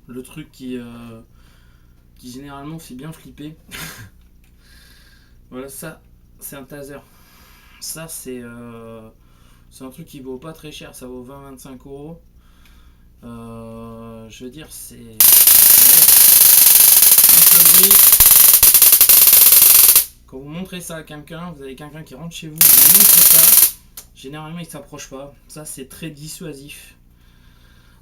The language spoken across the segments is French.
le truc qui généralement fait bien flipper. Voilà, ça, c'est un taser. Ça, c'est un truc qui vaut pas très cher, ça vaut 20-25 euros. Je veux dire, c'est. Quand vous montrez ça à quelqu'un, vous avez quelqu'un qui rentre chez vous, vous montrez ça, généralement il ne s'approche pas. Ça, c'est très dissuasif.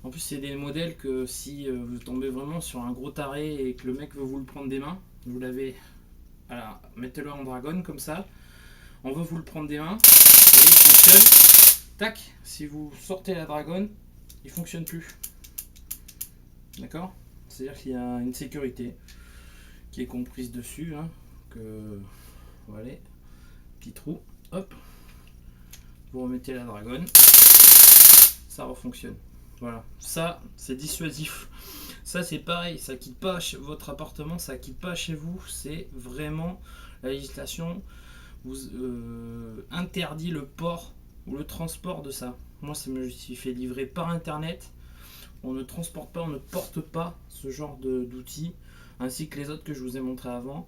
En plus, c'est des modèles que si vous tombez vraiment sur un gros taré et que le mec veut vous le prendre des mains, vous l'avez. Alors, mettez-le en dragon comme ça. On veut vous le prendre des mains. Vous voyez, il fonctionne. Tac, si vous sortez la dragon, il fonctionne plus. D'accord? C'est-à-dire qu'il y a une sécurité qui est comprise dessus. Hein, que voilà, petit trou. Hop, vous remettez la dragon. Ça refonctionne. Voilà, ça c'est dissuasif. Ça c'est pareil, ça quitte pas votre appartement, ça quitte pas chez vous. C'est vraiment la législation vous interdit le port ou le transport de ça. Moi, ça me suis fait livrer par internet. On ne transporte pas, on ne porte pas ce genre d'outils, ainsi que les autres que je vous ai montré avant,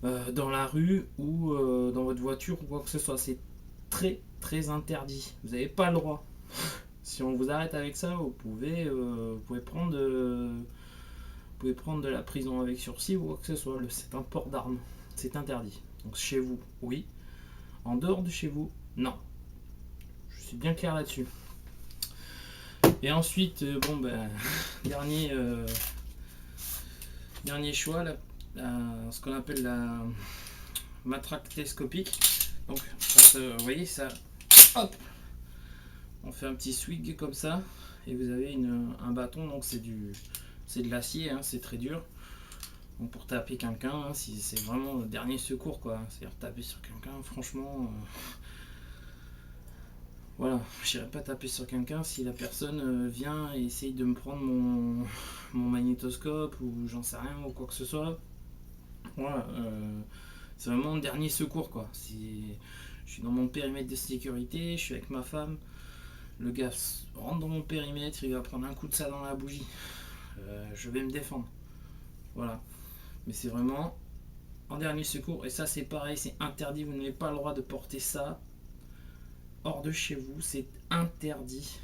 dans la rue ou dans votre voiture ou quoi que ce soit. C'est très très interdit. Vous n'avez pas le droit. Si on vous arrête avec ça, vous pouvez prendre de la prison avec sursis ou quoi que ce soit. C'est un port d'armes. C'est interdit. Donc chez vous, oui. En dehors de chez vous, non. Je suis bien clair là-dessus. Et ensuite, dernier choix, ce qu'on appelle la matraque télescopique. Donc, vous voyez, ça, hop, on fait un petit swing comme ça, et vous avez un bâton, donc c'est de l'acier, hein, c'est très dur. Donc pour taper quelqu'un, hein, si c'est vraiment le dernier secours, quoi. C'est-à-dire taper sur quelqu'un, franchement. Voilà, je n'irai pas taper sur quelqu'un si la personne vient et essaye de me prendre mon magnétoscope ou j'en sais rien ou quoi que ce soit. Voilà, c'est vraiment le dernier secours, quoi. Si je suis dans mon périmètre de sécurité, je suis avec ma femme, le gars rentre dans mon périmètre, il va prendre un coup de ça dans la bougie. Je vais me défendre. Voilà. Mais c'est vraiment en dernier secours. Et ça, c'est pareil, c'est interdit. Vous n'avez pas le droit de porter ça hors de chez vous. C'est interdit.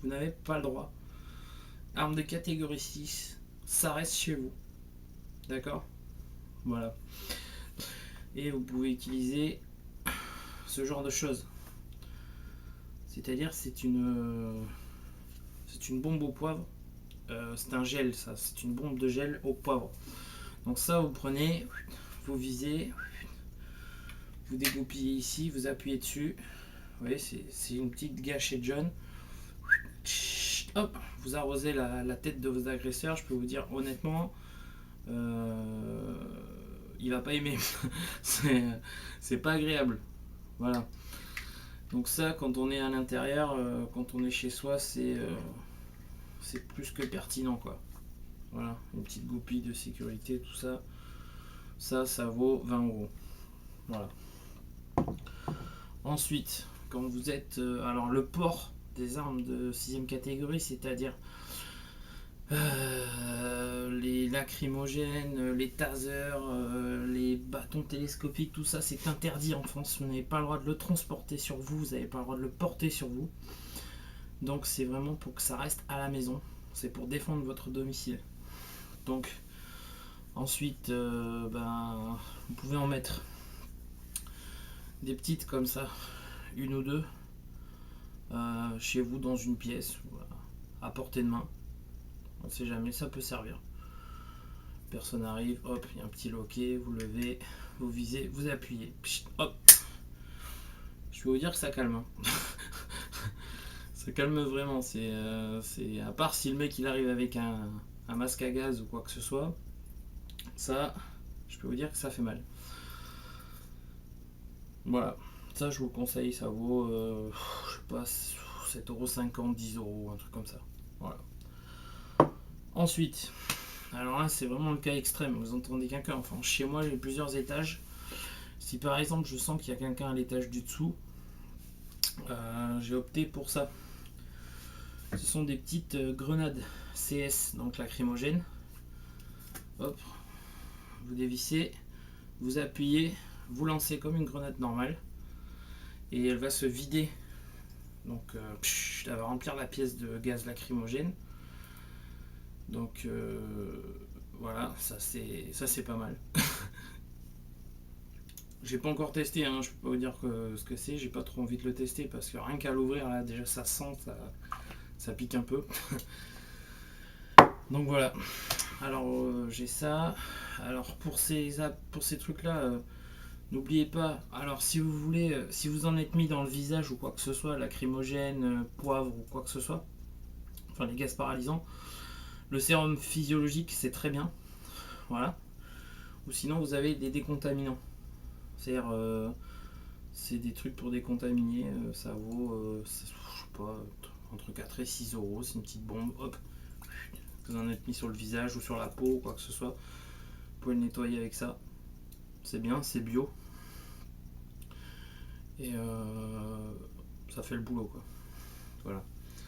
Vous n'avez pas le droit. Arme de catégorie 6, ça reste chez vous. D'accord? Voilà. Et vous pouvez utiliser ce genre de choses. C'est-à-dire, c'est une bombe au poivre. C'est un gel, ça. C'est une bombe de gel au poivre. Donc ça, vous prenez, vous visez, vous dégoupillez ici, vous appuyez dessus. Vous voyez, c'est une petite gâchette jaune. Hop, vous arrosez la tête de vos agresseurs. Je peux vous dire honnêtement, il va pas aimer. c'est pas agréable. Voilà. Donc ça, quand on est à l'intérieur, quand on est chez soi, c'est plus que pertinent, quoi. Voilà, une petite goupille de sécurité, tout ça. Ça vaut 20 euros. Voilà. Ensuite, quand vous êtes... alors le port des armes de 6ème catégorie, c'est-à-dire les lacrymogènes, les tasers, les bâtons télescopiques, tout ça, c'est interdit en France. Vous n'avez pas le droit de le transporter sur vous, vous n'avez pas le droit de le porter sur vous. Donc c'est vraiment pour que ça reste à la maison. C'est pour défendre votre domicile. Donc ensuite, vous pouvez en mettre des petites comme ça, une ou deux, chez vous dans une pièce, voilà, à portée de main. On ne sait jamais, ça peut servir. Personne arrive, hop, il y a un petit loquet, vous levez, vous visez, vous appuyez, pchit, hop. Je peux vous dire que ça calme. Hein. Ça calme vraiment. C'est à part si le mec il arrive avec un masque à gaz ou quoi que ce soit, ça, je peux vous dire que ça fait mal. Voilà, ça je vous le conseille, ça vaut, je sais pas, 7,50€, 10€, un truc comme ça. Voilà. Ensuite, alors là c'est vraiment le cas extrême, vous entendez quelqu'un, enfin chez moi j'ai plusieurs étages. Si par exemple je sens qu'il y a quelqu'un à l'étage du dessous, j'ai opté pour ça. Ce sont des petites grenades CS, donc lacrymogènes. Hop, vous dévissez, vous appuyez, vous lancez comme une grenade normale et elle va se vider. Donc elle va remplir la pièce de gaz lacrymogène. Donc voilà, ça c'est pas mal. J'ai pas encore testé, hein, je peux pas vous dire ce que c'est, j'ai pas trop envie de le tester parce que rien qu'à l'ouvrir là déjà ça sent, ça pique un peu. Donc voilà. Alors j'ai ça. Alors pour ces trucs là, n'oubliez pas. Alors si vous voulez, si vous en êtes mis dans le visage ou quoi que ce soit, lacrymogène, poivre ou quoi que ce soit, enfin les gaz paralysants, le sérum physiologique c'est très bien. Voilà. Ou sinon vous avez des décontaminants. C'est-à-dire c'est des trucs pour décontaminer, ça vaut je sais pas, entre 4 et 6 euros, c'est une petite bombe, hop. Vous en êtes mis sur le visage ou sur la peau ou quoi que ce soit. Vous pouvez le nettoyer avec ça. C'est bien, c'est bio. Et ça fait le boulot quoi. Voilà.